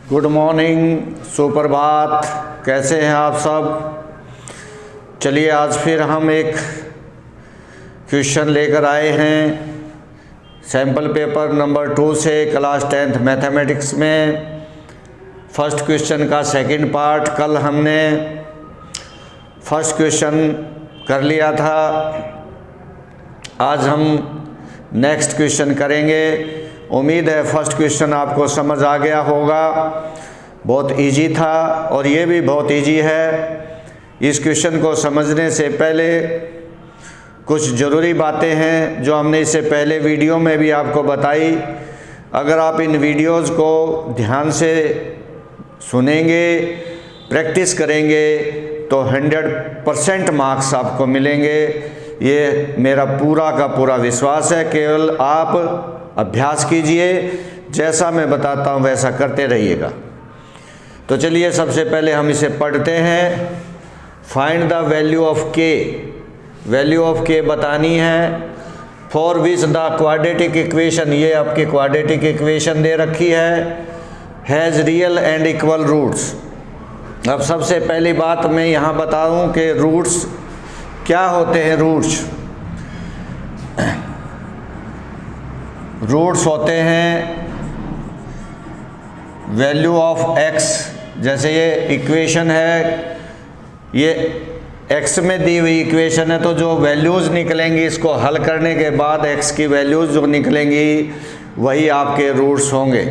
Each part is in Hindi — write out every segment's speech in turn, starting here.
गुड मॉर्निंग, सुप्रभात। कैसे हैं आप सब? चलिए आज फिर हम एक क्वेश्चन लेकर आए हैं सैम्पल पेपर नंबर 2 से क्लास 10th मैथमेटिक्स में। फर्स्ट क्वेश्चन का सेकंड पार्ट कल हमने फर्स्ट क्वेश्चन कर लिया था। आज हम नेक्स्ट क्वेश्चन करेंगे। उम्मीद है फर्स्ट क्वेश्चन आपको समझ आ गया होगा। बहुत इजी था और ये भी बहुत इजी है। इस क्वेश्चन को समझने से पहले कुछ ज़रूरी बातें हैं जो हमने इससे पहले वीडियो में भी आपको बताई। अगर आप इन वीडियोज़ को ध्यान से सुनेंगे, प्रैक्टिस करेंगे तो 100% मार्क्स आपको मिलेंगे। ये मेरा पूरा का पूरा विश्वास है। केवल आप अभ्यास कीजिए, जैसा मैं बताता हूँ वैसा करते रहिएगा। तो चलिए सबसे पहले हम इसे पढ़ते हैं। Find the value of k. Value of k बतानी है। For which the quadratic equation, ये आपकी क्वाड्रेटिक इक्वेशन दे रखी है, has real and equal roots. अब सबसे पहली बात मैं यहाँ बताऊँ कि रूट्स क्या होते हैं। रूट्स होते हैं वैल्यू ऑफ एक्स। जैसे ये इक्वेशन है, ये एक्स में दी हुई इक्वेशन है, तो जो वैल्यूज़ निकलेंगी इसको हल करने के बाद एक्स की वैल्यूज़ जो निकलेंगी वही आपके रूट्स होंगे।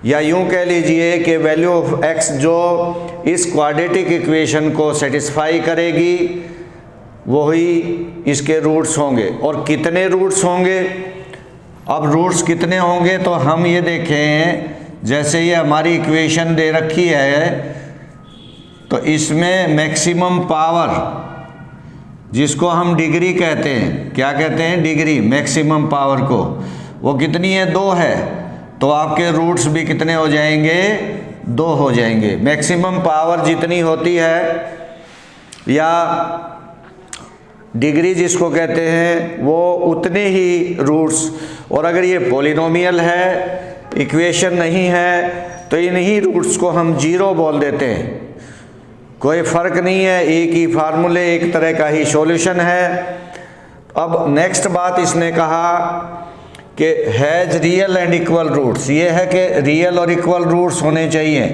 या यूँ कह लीजिए कि वैल्यू ऑफ एक्स जो इस क्वाड्रेटिक इक्वेशन को सेटिस्फाई करेगी वही इसके रूट्स होंगे। और कितने रूट्स होंगे? अब रूट्स कितने होंगे तो हम ये देखें, जैसे ये हमारी इक्वेशन दे रखी है तो इसमें मैक्सिमम पावर, जिसको हम डिग्री कहते हैं, क्या कहते हैं? डिग्री। मैक्सिमम पावर को वो कितनी है? 2 है। तो आपके रूट्स भी कितने हो जाएंगे? 2 हो जाएंगे। मैक्सिमम पावर जितनी होती है या डिग्री जिसको कहते हैं वो उतने ही रूट्स। और अगर ये पॉलिनोमियल है, इक्वेशन नहीं है, तो इन्हीं रूट्स को हम 0 बोल देते हैं। कोई फ़र्क नहीं है, एक ही फार्मूले, एक तरह का ही सॉल्यूशन है। अब नेक्स्ट बात इसने कहा कि has real and equal roots. ये है कि रियल और इक्वल रूट्स होने चाहिए,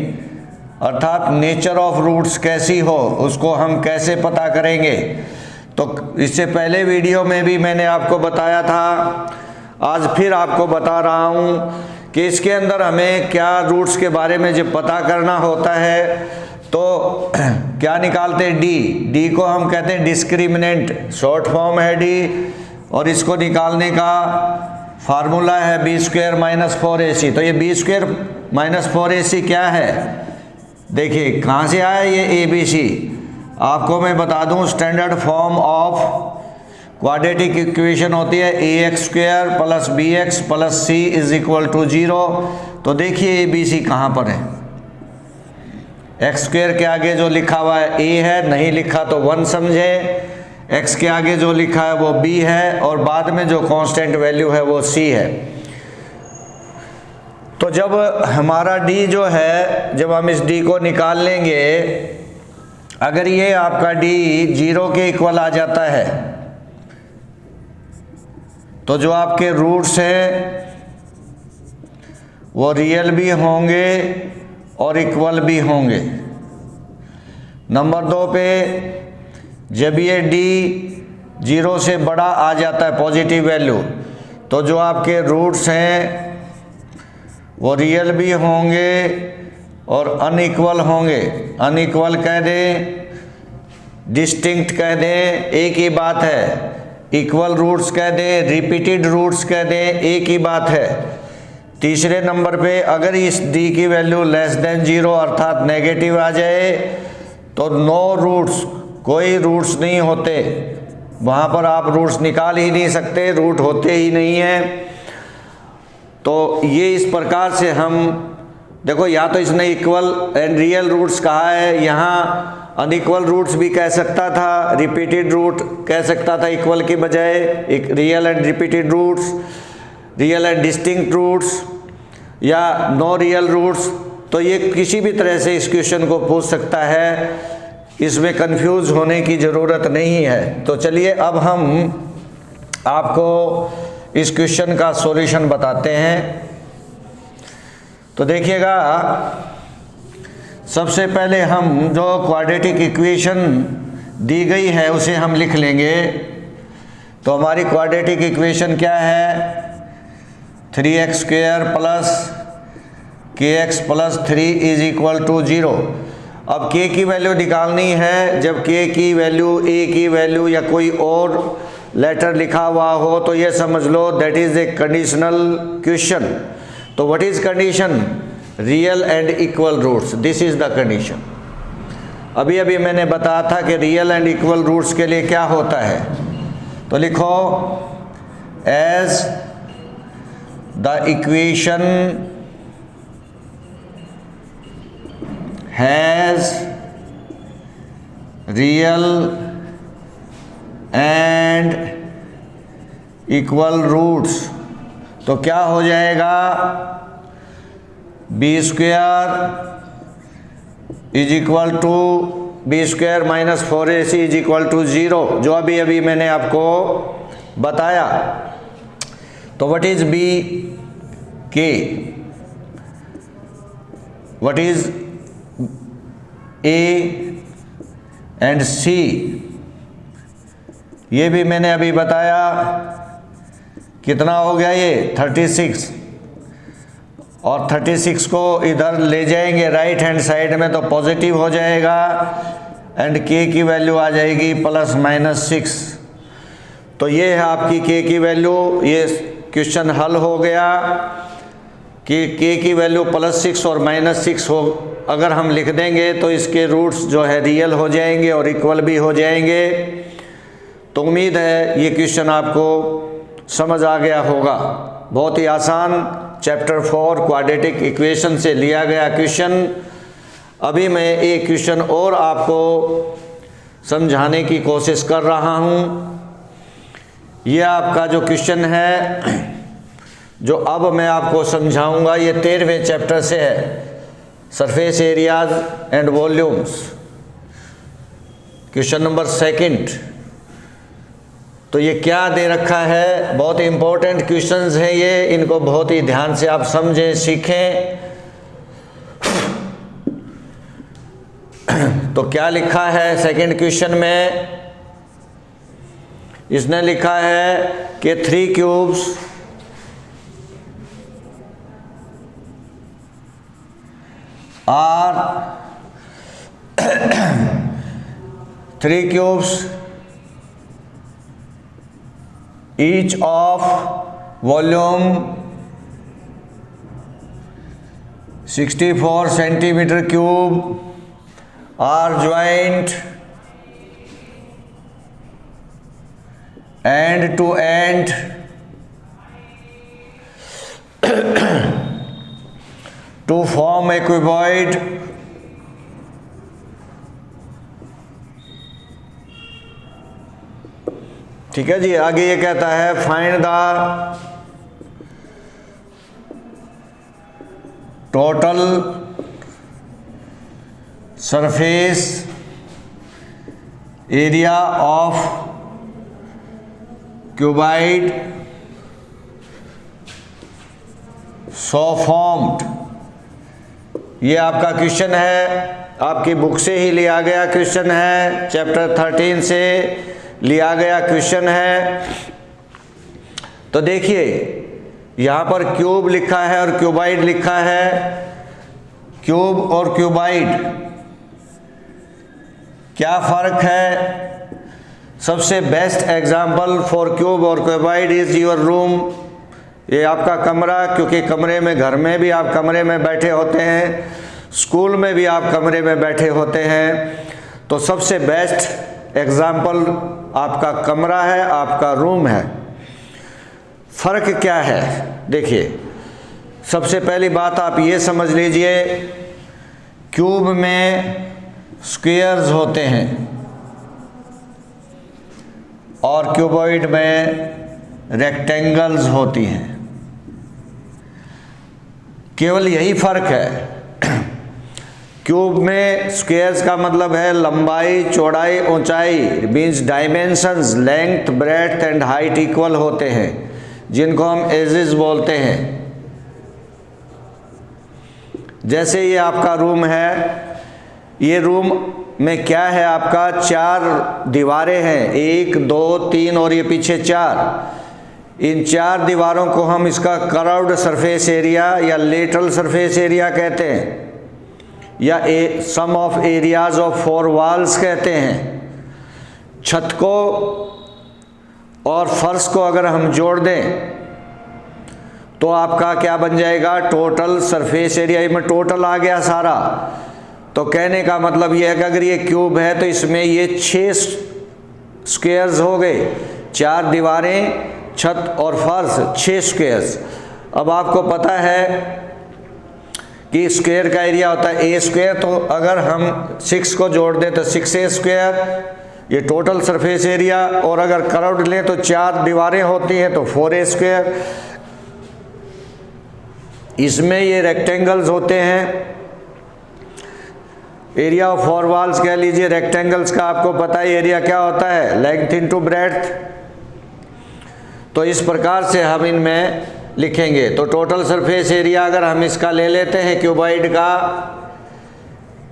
अर्थात नेचर ऑफ रूट्स कैसी हो उसको हम कैसे पता करेंगे। तो इससे पहले वीडियो में भी मैंने आपको बताया था, आज फिर आपको बता रहा हूँ कि इसके अंदर हमें क्या रूट्स के बारे में जब पता करना होता है तो क्या निकालते हैं? डी को हम कहते हैं डिस्क्रिमिनेंट, शॉर्ट फॉर्म है डी। और इसको निकालने का फार्मूला है b² - 4ac। तो ये b² - 4ac क्या है? देखिए कहाँ से आया ये ABC। आपको मैं बता दूं, standard form of quadratic equation होती है ax² + bx + c = 0। तो देखिए ABC कहाँ पर है? x² के आगे जो लिखा हुआ है a है, नहीं लिखा तो 1 समझे। x के आगे जो लिखा है वो b है और बाद में जो कांस्टेंट वैल्यू है वो c है। तो जब हमारा d जो है, जब हम इस d को निकाल लेंगे, अगर ये आपका d 0 के इक्वल आ जाता है तो जो आपके रूट्स हैं वो रियल भी होंगे और इक्वल भी होंगे। नंबर 2 पे जब ये d 0 से बड़ा आ जाता है, पॉजिटिव वैल्यू, तो जो आपके रूट्स हैं वो रियल भी होंगे और अनइक्वल होंगे। अनइक्वल कह दें, डिस्टिंक्ट कह दें, एक ही बात है। इक्वल रूट्स कह दें, रिपीटेड रूट्स कह दें, एक ही बात है। तीसरे नंबर पे अगर इस d की वैल्यू <0 अर्थात नेगेटिव आ जाए तो नो रूट्स, कोई रूट्स नहीं होते। वहाँ पर आप रूट्स निकाल ही नहीं सकते, रूट होते ही नहीं हैं। तो ये इस प्रकार से हम देखो, या तो इसने इक्वल एंड रियल रूट्स कहा है, यहाँ अनइक्वल रूट्स भी कह सकता था, रिपीटेड रूट कह सकता था इक्वल की बजाय। एक real and repeated roots, real and distinct roots या नो रियल रूट्स। तो ये किसी भी तरह से इस क्वेश्चन को पूछ सकता है, इसमें कंफ्यूज होने की ज़रूरत नहीं है। तो चलिए अब हम आपको इस क्वेश्चन का सॉल्यूशन बताते हैं। तो देखिएगा, सबसे पहले हम जो क्वाड्रेटिक इक्वेशन दी गई है उसे हम लिख लेंगे। तो हमारी क्वाड्रेटिक इक्वेशन क्या है? 3x square plus kx plus 3 is equal to 0। अब k की वैल्यू निकालनी है। जब k की वैल्यू, a की वैल्यू या कोई और लेटर लिखा हुआ हो तो ये समझ लो that is a conditional question. तो what is condition? Real and equal roots, this is the condition. अभी अभी मैंने बताया था कि रियल एंड इक्वल रूट्स के लिए क्या होता है। तो लिखो, as the equation has real and equal roots, तो क्या हो जाएगा? B square is equal to b square minus 4ac is equal to 0, जो अभी अभी मैंने आपको बताया। तो what is b? K. What is a and c? ये भी मैंने अभी बताया। कितना हो गया ये? 36। और 36 को इधर ले जाएंगे राइट हैंड साइड में तो पॉजिटिव हो जाएगा एंड k की वैल्यू आ जाएगी प्लस माइनस 6। तो ये है आपकी k की वैल्यू। ये क्वेश्चन हल हो गया कि k की वैल्यू प्लस 6 और माइनस 6 हो, अगर हम लिख देंगे तो इसके रूट्स जो है रियल हो जाएंगे और इक्वल भी हो जाएंगे। तो उम्मीद है ये क्वेश्चन आपको समझ आ गया होगा। बहुत ही आसान चैप्टर 4 क्वाड्रेटिक इक्वेशन से लिया गया क्वेश्चन। अभी मैं एक क्वेश्चन और आपको समझाने की कोशिश कर रहा हूँ। यह आपका जो क्वेश्चन है जो अब मैं आपको समझाऊंगा, ये 13वें चैप्टर से है, surface areas and volumes, question number 2। तो ये क्या दे रखा है? बहुत इंपॉर्टेंट क्वेश्चंस हैं ये, इनको बहुत ही ध्यान से आप समझें, सीखें। तो क्या लिखा है सेकंड क्वेश्चन में? इसने लिखा है कि 3 cubes are 3 cubes each of volume 64 centimeter cube are joined end to end to form a cuboid ठीक है जी। आगे ये कहता है find the total surface area of cuboid so formed. ये आपका क्वेश्चन है, आपकी बुक से ही लिया गया क्वेश्चन है, चैप्टर 13 से लिया गया क्वेश्चन है। तो देखिए यहाँ पर क्यूब लिखा है और क्यूबाइड लिखा है। क्यूब और क्यूबाइड क्या फ़र्क है? सबसे बेस्ट एग्जाम्पल फॉर क्यूब और क्यूबाइड इज़ योर रूम। ये आपका कमरा, क्योंकि कमरे में, घर में भी आप कमरे में बैठे होते हैं, स्कूल में भी आप कमरे में बैठे होते हैं। तो सबसे बेस्ट एग्जाम्पल आपका कमरा है, आपका रूम है। फ़र्क क्या है? देखिए, सबसे पहली बात आप ये समझ लीजिए, क्यूब में स्क्वायर्स होते हैं और क्यूबॉइड में रेक्टेंगल्स होती हैं। केवल यही फ़र्क है। क्यूब में स्क्वायर्स का मतलब है लंबाई, चौड़ाई, ऊंचाई, means dimensions, length, breadth and height equal होते हैं, जिनको हम एजेस बोलते हैं। जैसे ये आपका रूम है, ये रूम में क्या है आपका, 4 दीवारें हैं, 1 2 3 और ये पीछे 4। इन 4 दीवारों को हम इसका कर्व्ड सरफेस एरिया या लेटरल सरफेस एरिया कहते हैं, या सम ऑफ एरियाज ऑफ 4 वॉल्स कहते हैं। छत को और फर्श को अगर हम जोड़ दें तो आपका क्या बन जाएगा, टोटल सरफेस एरिया में टोटल आ गया सारा। तो कहने का मतलब यह है कि अगर ये क्यूब है तो इसमें ये 6 स्क्वायर्स हो गए, 4 दीवारें, छत और फर्श, 6 स्क्वायर्स। अब आपको पता है कि स्क्वायर का एरिया होता है ए स्क्वायर, तो अगर हम 6 को जोड़ दें तो 6a स्क्वायर, ये टोटल सरफेस एरिया। और अगर कर्व्ड लें तो 4 दीवारें होती हैं तो 4a स्क्वायर। इसमें ये रेक्टेंगल्स होते हैं, एरिया ऑफ 4 वॉल्स कह लीजिए। रेक्टेंगल्स का आपको पता है एरिया क्या होता है, लेंथ इनटू ब्रेड्थ। तो इस प्रकार से हम इनमें लिखेंगे। तो टोटल सरफेस एरिया अगर हम इसका ले लेते हैं क्यूबॉइड का,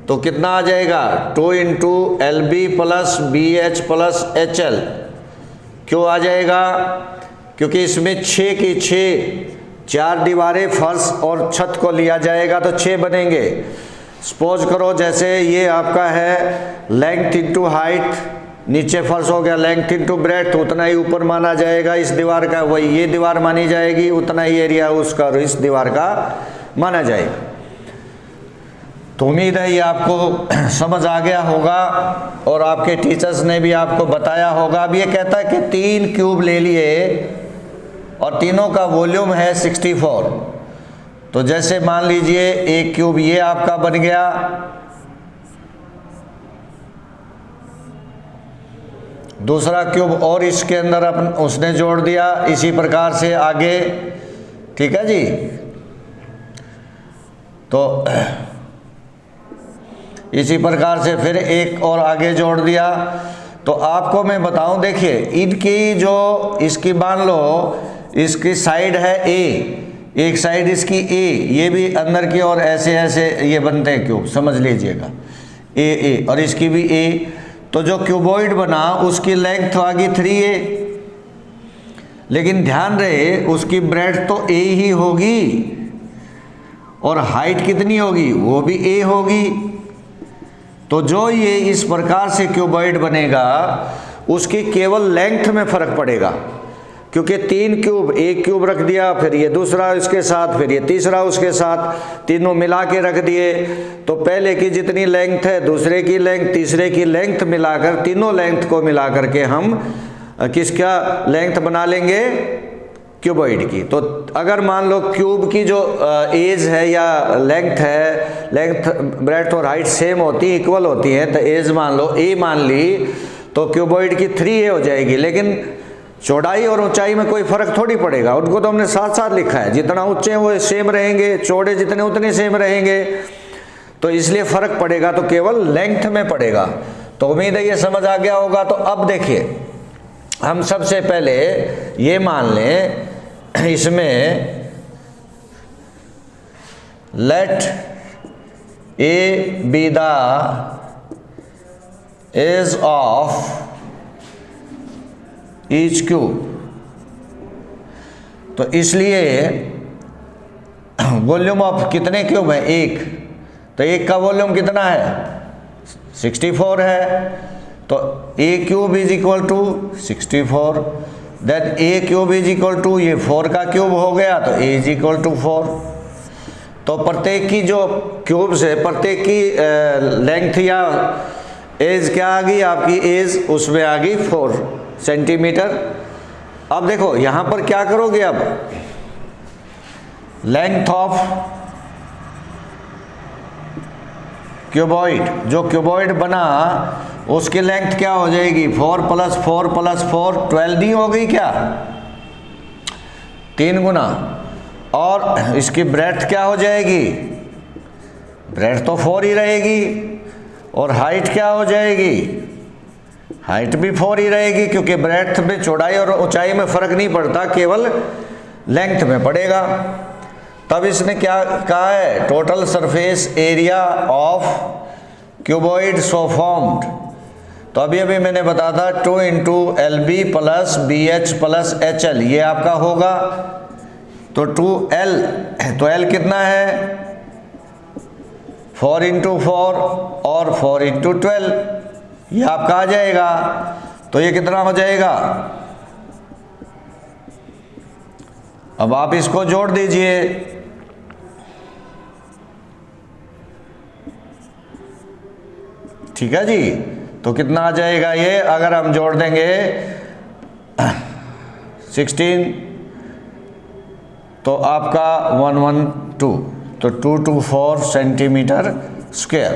तो कितना आ जाएगा, 2 into LB plus BH plus HL। क्यों आ जाएगा, क्योंकि इसमें 6 की 6 4 दीवारें, फर्श और छत को लिया जाएगा तो 6 बनेंगे। सपोज करो जैसे ये आपका है लेंथ इंटू हाइट, नीचे फर्श हो गया, लेंथ इंटू ब्रेड्थ, उतना ही ऊपर माना जाएगा इस दीवार का, वही ये दीवार मानी जाएगी, उतना ही एरिया उसका इस दीवार का माना जाएगा। तो उम्मीद है ये आपको समझ आ गया होगा और आपके टीचर्स ने भी आपको बताया होगा। अब ये कहता है कि 3 क्यूब ले लिए और तीनों का वॉल्यूम है 64। तो जैसे मान लीजिए एक क्यूब ये आपका बन गया, दूसरा क्यूब और इसके अंदर उसने जोड़ दिया, इसी प्रकार से आगे, ठीक है जी। तो इसी प्रकार से फिर एक और आगे जोड़ दिया। तो आपको मैं बताऊं, देखिए इनकी जो इसकी मान लो इसकी साइड है ए, एक साइड इसकी ए, ये भी अंदर की और ऐसे ऐसे ये बनते हैं क्यूब, समझ लीजिएगा ए और इसकी भी ए। तो जो क्यूबॉइड बना उसकी लेंथ आ गई 3a, लेकिन ध्यान रहे उसकी ब्रेड्थ तो a ही होगी और हाइट कितनी होगी, वो भी a होगी। तो जो ये इस प्रकार से क्यूबॉइड बनेगा उसकी केवल लेंथ में फर्क पड़ेगा, क्योंकि 3 क्यूब, एक क्यूब रख दिया, फिर ये दूसरा इसके साथ, फिर ये तीसरा उसके साथ, तीनों मिला के रख दिए। तो पहले की जितनी लेंथ है, दूसरे की लेंथ, तीसरे की लेंथ मिलाकर, तीनों लेंथ को मिलाकर के हम किसका लेंथ बना लेंगे, क्यूबॉइड की। तो अगर मान लो क्यूब की जो एज है या लेंथ है, लेंथ ब्रेड्थ और हाइट सेम होती, इक्वल होती है, तो एज मान लो ए मान ली, तो क्यूबॉइड की 3a हो जाएगी। लेकिन चौड़ाई और ऊंचाई में कोई फर्क थोड़ी पड़ेगा, उनको तो हमने साथ साथ लिखा है, जितना ऊंचे हैं वो सेम रहेंगे, चौड़े जितने उतने सेम रहेंगे। तो इसलिए फर्क पड़ेगा तो केवल लेंथ में पड़ेगा। तो उम्मीद है ये समझ आ गया होगा। तो अब देखिए हम सबसे पहले ये मान लें, इसमें let a be the edge of each cube. तो इसलिए वॉल्यूम ऑफ कितने क्यूब है, एक, तो एक का वॉल्यूम कितना है, 64 है। तो a cube is equal to 64, then a cube is equal to, ये 4 का क्यूब हो गया, तो a इज इक्वल टू 4। तो प्रत्येक की जो क्यूब्स है, प्रत्येक की लेंथ या एज क्या आ गई आपकी, एज उसमें आ गई 4 सेंटीमीटर। अब देखो यहां पर क्या करोगे, अब लेंथ ऑफ क्यूबॉइड, जो क्यूबॉइड बना उसकी लेंथ क्या हो जाएगी, 4 + 4 + 4 12 नहीं हो गई क्या, 3 गुना। और इसकी ब्रेड्थ क्या हो जाएगी, ब्रेड्थ तो 4 ही रहेगी, और हाइट क्या हो जाएगी, हाइट भी 4 ही रहेगी, क्योंकि ब्रेड्थ में चौड़ाई और ऊंचाई में फ़र्क नहीं पड़ता, केवल लेंथ में पड़ेगा। तब इसने क्या कहा है, total surface area of cuboid so formed. तो अभी अभी मैंने बताया था 2 × LB + BH + HL, ये आपका होगा। तो 2L, तो L कितना है, 4 × 4 और 4 × 12, ये आपका आ जाएगा। तो ये कितना हो जाएगा, अब आप इसको जोड़ दीजिए। ठीक है जी, तो कितना आ जाएगा ये, अगर हम जोड़ देंगे 16, तो आपका 112, तो 224 सेंटीमीटर स्क्वायर।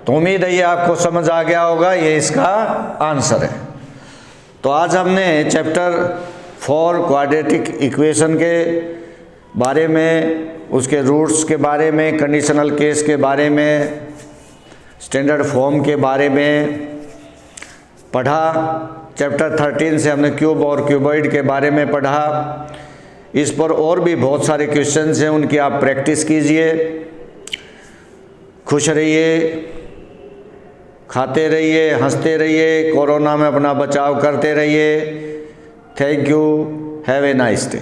तो उम्मीद है ये आपको समझ आ गया होगा, ये इसका आंसर है। तो आज हमने चैप्टर 4 क्वाड्रेटिक इक्वेशन के बारे में, उसके रूट्स के बारे में, कंडीशनल केस के बारे में, स्टैंडर्ड फॉर्म के बारे में पढ़ा। चैप्टर 13 से हमने क्यूब और क्यूबॉइड के बारे में पढ़ा। इस पर और भी बहुत सारे क्वेश्चंस हैं, उनकी आप प्रैक्टिस कीजिए। खुश रहिए, खाते रहिए, हंसते रहिए, कोरोना में अपना बचाव करते रहिए। Thank you, have a nice day.